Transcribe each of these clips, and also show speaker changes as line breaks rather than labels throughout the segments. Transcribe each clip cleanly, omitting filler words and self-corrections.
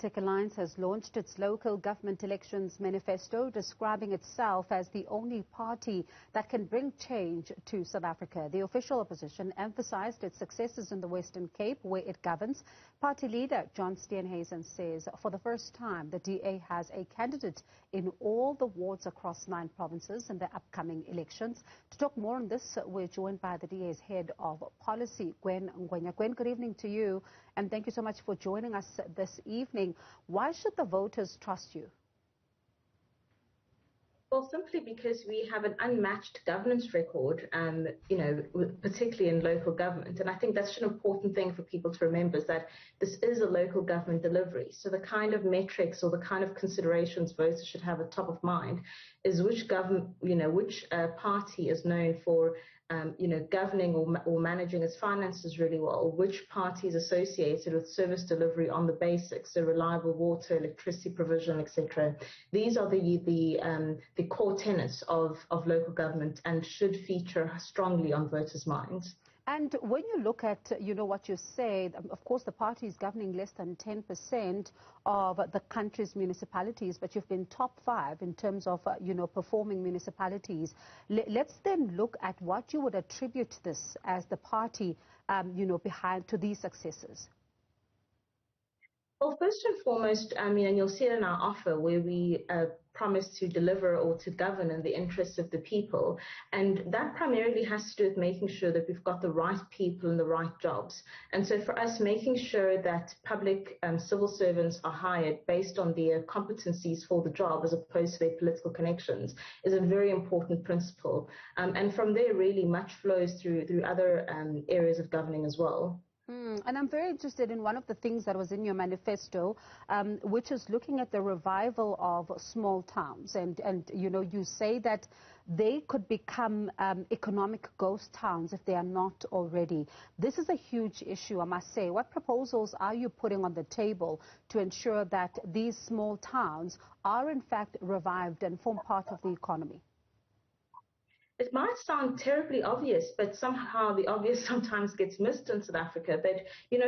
Democratic Alliance has launched its local government elections manifesto, describing itself as the only party that can bring change to South Africa. The official opposition emphasized its successes in the Western Cape, where it governs. Party leader John Steenhuisen says for the first time the DA has a candidate in all the wards across 9 provinces in the upcoming elections. To talk more on this, we're joined by the DA's head of policy, Gwen Ngwenya. Gwen, good evening to you, and thank you so much for joining us this evening. Why should the voters trust you?
Well, simply because we have an unmatched governance record, particularly in local government. And I think that's an important thing for people to remember, is that this is a local government delivery. So the kind of metrics or the kind of considerations voters should have at top of mind is which party is known for governing or managing its finances really well, which party is associated with service delivery on the basics, so reliable water, electricity provision, etc. These are the core tenets of local government and should feature strongly on voters' minds.
And when you look at, what you say, of course, the party is governing less than 10% of the country's municipalities, but you've been top 5 in terms of, performing municipalities. Let's then look at what you would attribute this as the party, behind to these successes.
Well, first and foremost, and you'll see it in our offer where we promise to deliver or to govern in the interests of the people. And that primarily has to do with making sure that we've got the right people in the right jobs. And so for us, making sure that public civil servants are hired based on their competencies for the job as opposed to their political connections is a very important principle. And from there, really much flows through other areas of governing as well.
And I'm very interested in one of the things that was in your manifesto, which is looking at the revival of small towns. And you say that they could become economic ghost towns if they are not already. This is a huge issue, I must say. What proposals are you putting on the table to ensure that these small towns are in fact revived and form part of the economy?
It might sound terribly obvious, but somehow the obvious sometimes gets missed in South Africa. But,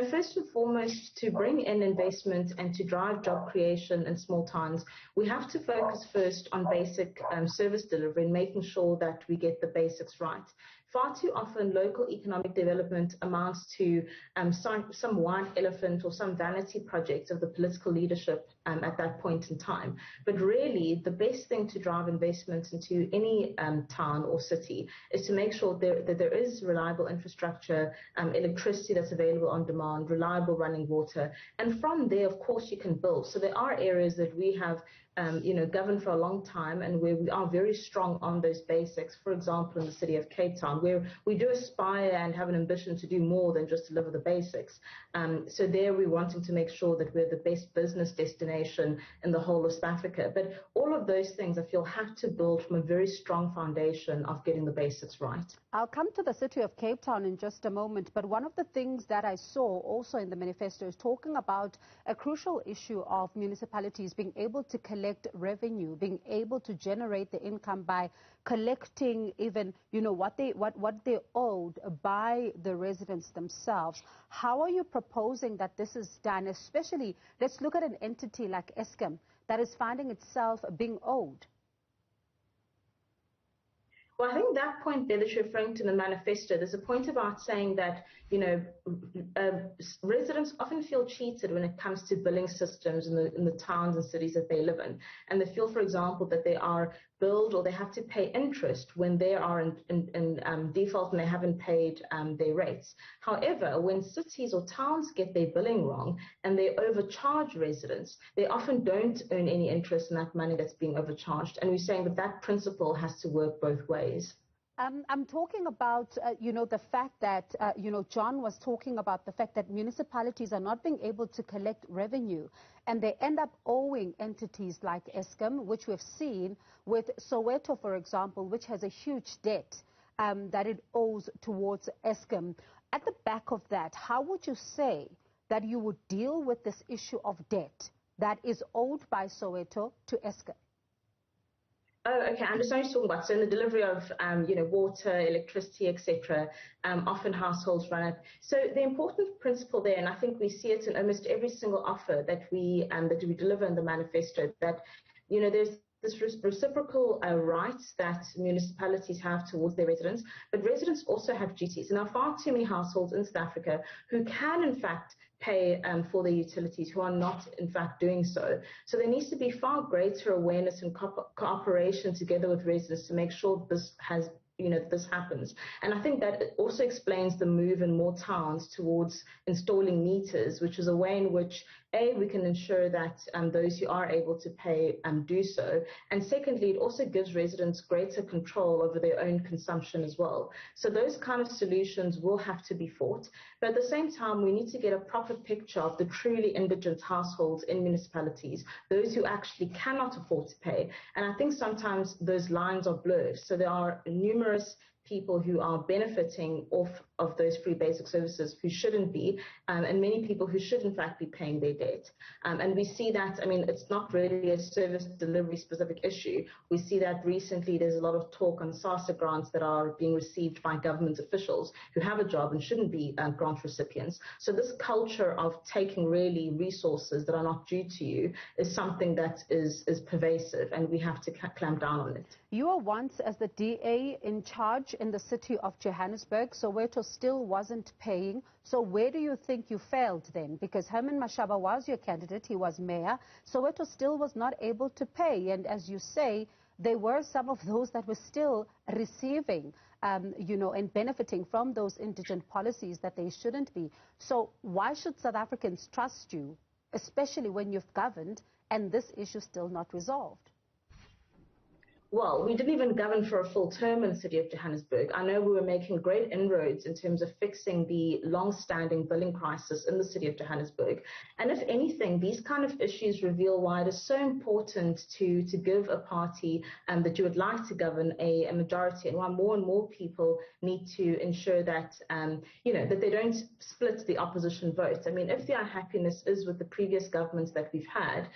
first and foremost, to bring in investment and to drive job creation in small towns, we have to focus first on basic service delivery and making sure that we get the basics right. Far too often, local economic development amounts to some white elephant or some vanity project of the political leadership at that point in time. But really, the best thing to drive investment into any town or city is to make sure that there is reliable infrastructure, electricity that's available on demand, reliable running water. And from there, of course, you can build. So there are areas that we have governed for a long time and where we are very strong on those basics. For example, in the city of Cape Town, where we do aspire and have an ambition to do more than just deliver the basics. So there we're wanting to make sure that we're the best business destination in the whole of South Africa. But all of those things, I feel, have to build from a very strong foundation of getting the basics right.
I'll come to the city of Cape Town in just a moment, but one of the things that I saw also in the manifesto is talking about a crucial issue of municipalities being able to collect revenue, being able to generate the income by collecting even, what they owed by the residents themselves. How are you proposing that this is done? Especially, let's look at an entity like Eskom that is finding itself being owed.
Well, I think that point there that you're referring to in the manifesto, there's a point about saying that, residents often feel cheated when it comes to billing systems in the towns and cities that they live in. And they feel, for example, that they are billed or they have to pay interest when they are in default and they haven't paid their rates. However, when cities or towns get their billing wrong and they overcharge residents, they often don't earn any interest in that money that's being overcharged. And we're saying that that principle has to work both ways.
I'm talking about, the fact that, John was talking about the fact that municipalities are not being able to collect revenue and they end up owing entities like Eskom, which we've seen with Soweto, for example, which has a huge debt that it owes towards Eskom. At the back of that, how would you say that you would deal with this issue of debt that is owed by Soweto to Eskom?
Oh, okay. I understand what you're talking about. So in the delivery of, water, electricity, etc., often households run it. So the important principle there, and I think we see it in almost every single offer that we deliver in the manifesto, that there's this reciprocal rights that municipalities have towards their residents, but residents also have duties. And there are far too many households in South Africa who can, in fact, pay for their utilities, who are not, in fact, doing so. So there needs to be far greater awareness and cooperation together with residents to make sure this happens. And I think that also explains the move in more towns towards installing meters, which is a way in which, we can ensure that those who are able to pay do so. And secondly, it also gives residents greater control over their own consumption as well. So those kind of solutions will have to be fought. But at the same time, we need to get a proper picture of the truly indigent households in municipalities, those who actually cannot afford to pay. And I think sometimes those lines are blurred. So there are numerous people who are benefiting off of those free basic services who shouldn't be, and many people who should in fact be paying their debt. And we see that, it's not really a service delivery specific issue. We see that recently there's a lot of talk on SASSA grants that are being received by government officials who have a job and shouldn't be grant recipients. So this culture of taking really resources that are not due to you is something that is pervasive, and we have to clamp down on it.
You were once as the DA in charge in the city of Johannesburg, Soweto still wasn't paying. So where do you think you failed then? Because Herman Mashaba was your candidate, he was mayor. Soweto still was not able to pay. And as you say, there were some of those that were still receiving, and benefiting from those indigent policies that they shouldn't be. So why should South Africans trust you, especially when you've governed and this issue still not resolved?
Well, we didn't even govern for a full term in the city of Johannesburg. I know we were making great inroads in terms of fixing the long-standing billing crisis in the city of Johannesburg. And if anything, these kind of issues reveal why it is so important to give a party that you would like to govern a majority, and why more and more people need to ensure that, that they don't split the opposition vote. If the unhappiness is with the previous governments that we've had,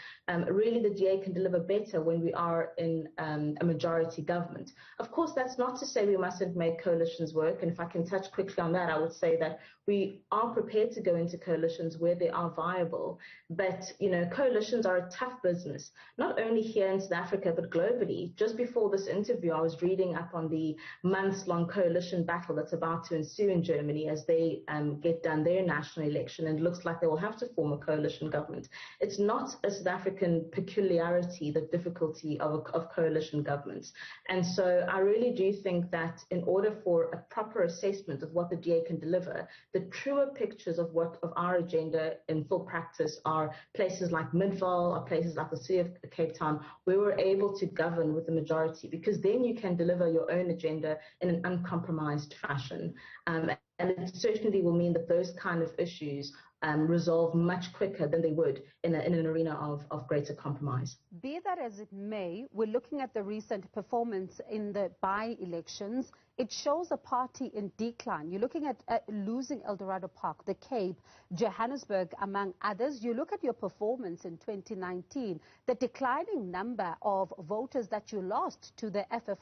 really the DA can deliver better when we are in a majority government. Of course, that's not to say we mustn't make coalitions work. And if I can touch quickly on that, I would say that we are prepared to go into coalitions where they are viable. But, coalitions are a tough business, not only here in South Africa, but globally. Just before this interview, I was reading up on the months-long coalition battle that's about to ensue in Germany as they get done their national election. And it looks like they will have to form a coalition government. It's not a South African peculiarity, the difficulty of coalition governments. And so I really do think that in order for a proper assessment of what the DA can deliver, the truer pictures of our agenda in full practice are places like Midvaal, or places like the city of Cape Town, where we're able to govern with the majority, because then you can deliver your own agenda in an uncompromised fashion. And it certainly will mean that those kind of issues resolve much quicker than they would in an arena of greater compromise.
Be that as it may, we're looking at the recent performance in the by-elections. It shows a party in decline. You're looking at losing Eldorado Park, the Cape, Johannesburg, among others. You look at your performance in 2019, the declining number of voters that you lost to the FF+.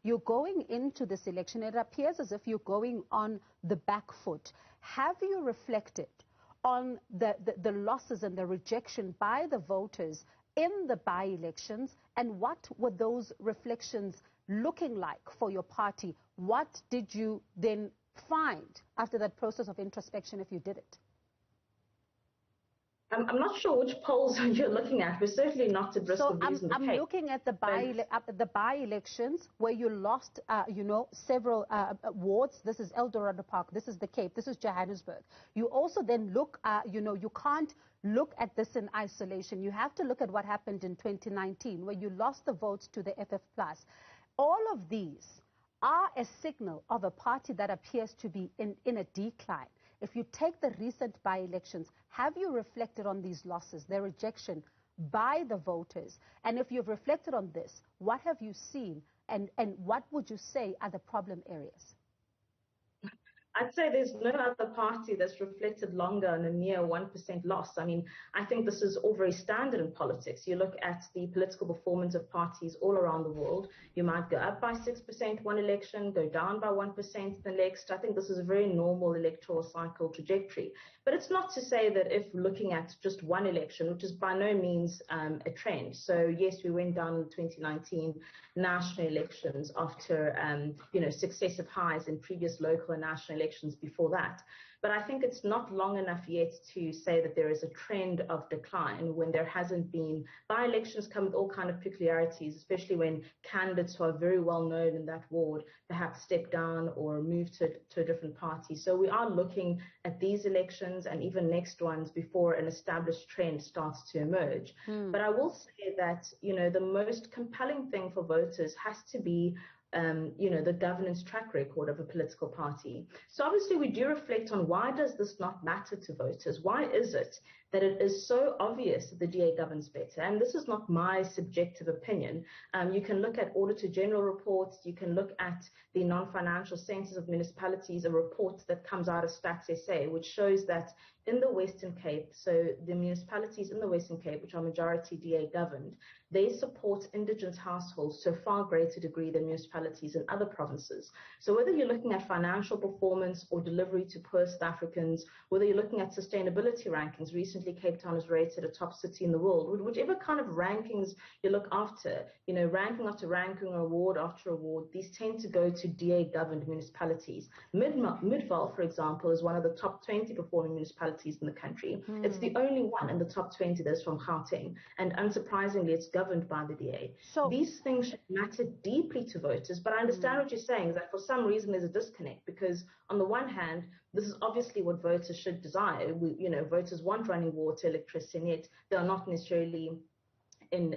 You're going into this election, it appears as if you're going on the back foot. Have you reflected on the losses and the rejection by the voters in the by-elections, and what were those reflections looking like for your party? What did you then find after that process of introspection, if you did it?
I'm not sure which polls you're looking at. We're certainly not at risk of losing the Cape.
I'm looking at the by-elections where you lost, several wards. This is Eldorado Park. This is the Cape. This is Johannesburg. You also then look, you can't look at this in isolation. You have to look at what happened in 2019, where you lost the votes to the FF+. All of these are a signal of a party that appears to be in a decline. If you take the recent by-elections, have you reflected on these losses, their rejection by the voters? And if you've reflected on this, what have you seen, and what would you say are the problem areas?
I'd say there's no other party that's reflected longer on a mere 1% loss. I mean, I think this is all very standard in politics. You look at the political performance of parties all around the world. You might go up by 6% one election, go down by 1% the next. I think this is a very normal electoral cycle trajectory. But it's not to say that if looking at just one election, which is by no means a trend. So yes, we went down in the 2019 national elections after, successive highs in previous local and national elections before that. But I think it's not long enough yet to say that there is a trend of decline when there hasn't been. By-elections come with all kind of peculiarities, especially when candidates who are very well known in that ward perhaps step down or move to a different party. So we are looking at these elections and even next ones before an established trend starts to emerge. But I will say that, the most compelling thing for voters has to be the governance track record of a political party. So obviously we do reflect on why does this not matter to voters? Why is it that it is so obvious that the DA governs better? And this is not my subjective opinion. You can look at Auditor General reports. You can look at the non-financial census of municipalities, a report that comes out of Stats SA, which shows that in the Western Cape, so the municipalities in the Western Cape, which are majority DA governed, they support indigenous households to a far greater degree than municipalities in other provinces. So whether you're looking at financial performance or delivery to poor South Africans, whether you're looking at sustainability rankings, recently Cape Town was rated a top city in the world, whichever kind of rankings you look after, ranking after ranking or award after award, these tend to go to DA governed municipalities. Midvaal, for example, is one of the top 20 performing municipalities in the country. It's the only one in the top 20 that's from Gauteng, and unsurprisingly it's governed by the DA. So these things should matter deeply to voters, but I understand what you're saying, is that for some reason there's a disconnect, because on the one hand, this is obviously what voters should desire. Voters want running water, electricity, and yet they are not necessarily in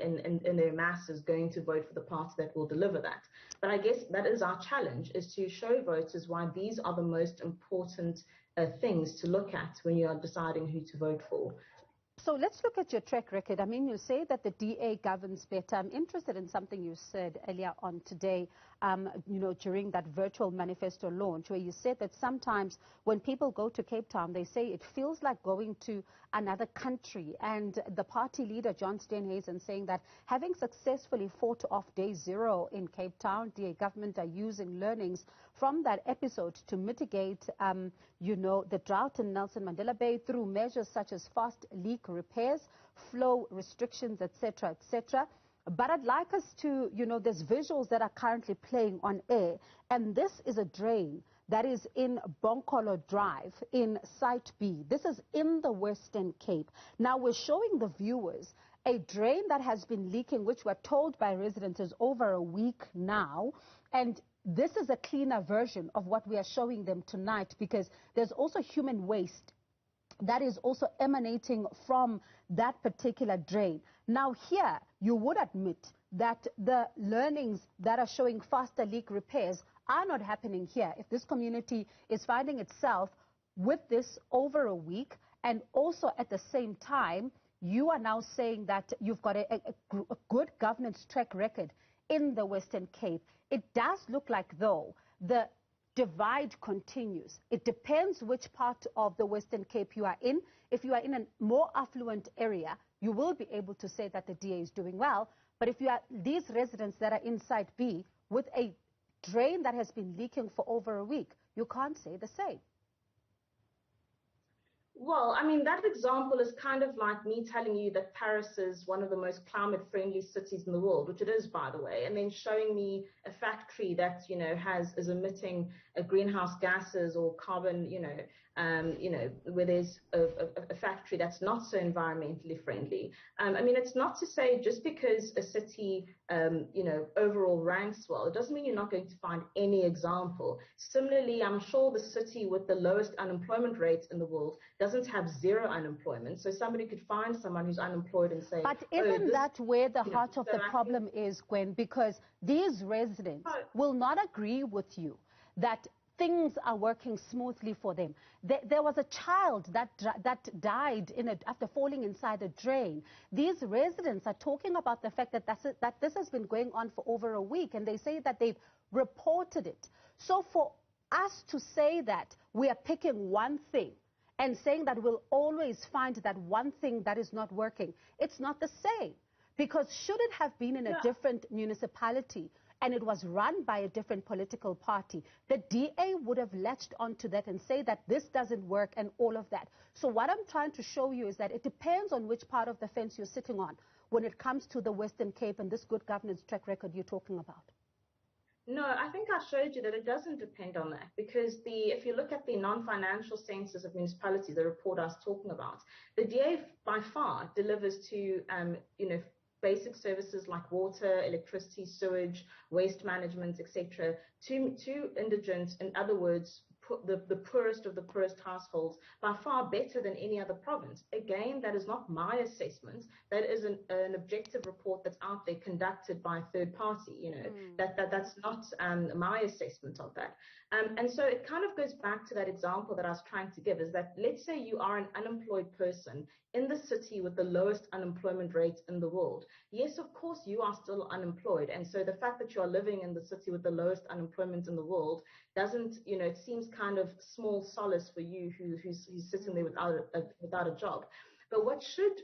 their masses going to vote for the party that will deliver that. But I guess that is our challenge, is to show voters why these are the most important things to look at when you are deciding who to vote for.
So let's look at your track record. I mean, you say that the DA governs better. I'm interested in something you said earlier on today, during that virtual manifesto launch, where you said that sometimes when people go to Cape Town, they say it feels like going to another country. And the party leader, John Steenhuisen, saying that having successfully fought off day zero in Cape Town, DA government are using learnings from that episode to mitigate, the drought in Nelson Mandela Bay through measures such as fast leak repairs, flow restrictions, etc., etc. But I'd like us to, there's visuals that are currently playing on air, and this is a drain that is in Bonkolo Drive in Site B. This is in the Western Cape. Now we're showing the viewers a drain that has been leaking, which we're told by residents is over a week now, and this is a cleaner version of what we are showing them tonight, because there's also human waste that is also emanating from that particular drain. Now here, you would admit that the learnings that are showing faster leak repairs are not happening here. If this community is finding itself with this over a week, and also at the same time, you are now saying that you've got a good governance track record in the Western Cape. It does look like, though, the divide continues. It depends which part of the Western Cape you are in. If you are in a more affluent area, you will be able to say that the DA is doing well. But if you are these residents that are inside B with a drain that has been leaking for over a week, you can't say the same.
Well, I mean, that example is kind of like me telling you that Paris is one of the most climate-friendly cities in the world, which it is, by the way, and then showing me a factory that, is emitting greenhouse gases or carbon, where there's a factory that's not so environmentally friendly. I mean, it's not to say just because a city, overall ranks well, it doesn't mean you're not going to find any example. Similarly, I'm sure the city with the lowest unemployment rate in the world doesn't have zero unemployment. So somebody could find someone who's unemployed and say,
but isn't that where the heart of the problem is, Gwen? Because these residents will not agree with you that things are working smoothly for them. There was a child that died after falling inside a drain. These residents are talking about the fact that this has been going on for over a week, and they say that they've reported it. So for us to say that we are picking one thing and saying that we'll always find that one thing that is not working, it's not the same. Because should it have been in a different municipality and it was run by a different political party, the DA would have latched onto that and say that this doesn't work and all of that. So what I'm trying to show you is that it depends on which part of the fence you're sitting on when it comes to the Western Cape and this good governance track record you're talking about.
No, I think I showed you that it doesn't depend on that, because if you look at the non-financial census of municipalities, the report I was talking about, the DA by far delivers to, basic services like water, electricity, sewage, waste management, etc., to indigent, in other words, the poorest of the poorest households, by far better than any other province. Again, that is not my assessment. That is an objective report that's out there conducted by a third party. That's not my assessment of that. And so it kind of goes back to that example that I was trying to give, is that let's say you are an unemployed person in the city with the lowest unemployment rate in the world. Yes, of course, you are still unemployed. And so the fact that you are living in the city with the lowest unemployment in the world doesn't, it seems kind of small solace for you who's sitting there without a job. But what should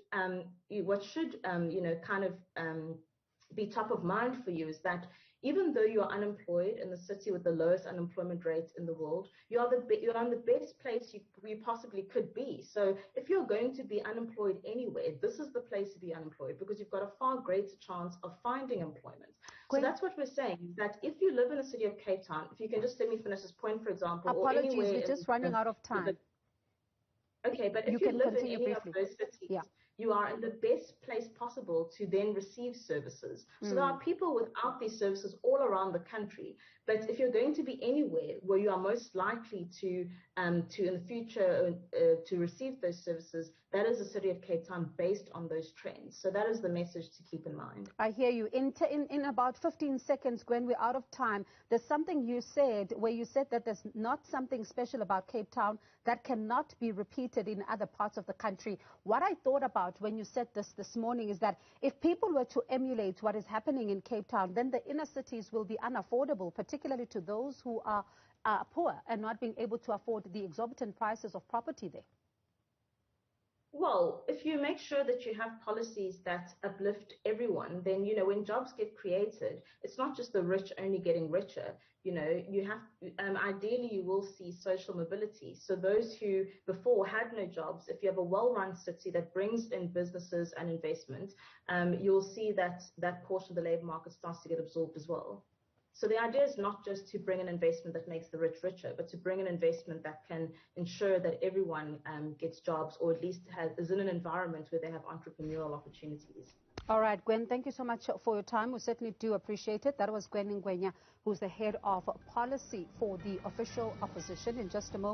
be top of mind for you is that even though you're unemployed in the city with the lowest unemployment rate in the world, you're on the best place you possibly could be. So if you're going to be unemployed anywhere, this is the place to be unemployed, because you've got a far greater chance of finding employment. So that's what we're saying, is that if you live in the city of Cape Town, if you can just let me finish this point, for example.
Apologies,
or anywhere
we're just running out of time.
Okay, but if you live in any of those cities, you are in the best place possible to then receive services. So there are people without these services all around the country. But if you're going to be anywhere where you are most likely to in the future to receive those services, that is the city of Cape Town, based on those trends. So that is the message to keep in mind.
I hear you. In about 15 seconds, Gwen, we're out of time. There's something you said where you said that there's not something special about Cape Town that cannot be repeated in other parts of the country. What I thought about when you said this morning is that if people were to emulate what is happening in Cape Town, then the inner cities will be unaffordable, particularly to those who are poor and not being able to afford the exorbitant prices of property there.
Well, if you make sure that you have policies that uplift everyone, then, when jobs get created, it's not just the rich only getting richer. You have, ideally, you will see social mobility. So those who before had no jobs, if you have a well-run city that brings in businesses and investment, you'll see that that portion of the labor market starts to get absorbed as well. So the idea is not just to bring an investment that makes the rich richer, but to bring an investment that can ensure that everyone gets jobs, or at least is in an environment where they have entrepreneurial opportunities.
All right, Gwen, thank you so much for your time. We certainly do appreciate it. That was Gwen Ngwenya, who's the head of policy for the official opposition. In just a moment.